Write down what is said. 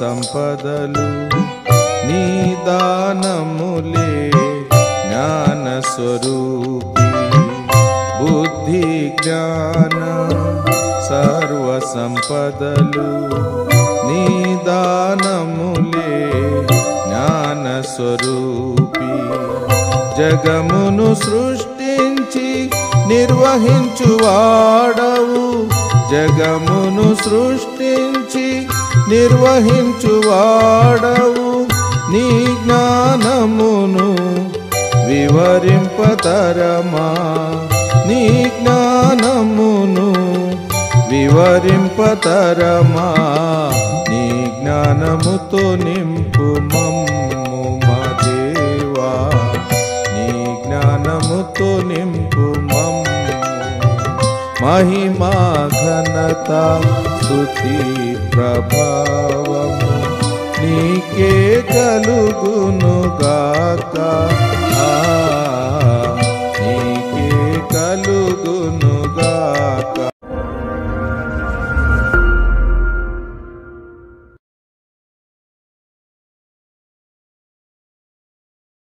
సంపదలు నీ దానములే జ్ఞాన స్వరూపి బుద్ధి జ్ఞాన సర్వ సంపదలు నీ దానములే జ్ఞాన స్వరూపి జగమును సృష్టించి నిర్వహించువాడవు జగమును సృష్టించి నిర్వహించువాడవు నీ జ్ఞానమును వివరింపతరమా నీ జ్ఞానమును వివరింపతరమా నీ జ్ఞానముతో నింపు మమ్ము మా దేవా నీ జ్ఞానముతో నింపు మమ్ము మహిమా ఘనత స్తుతి ప్రభావము నీకే కలుగును గాక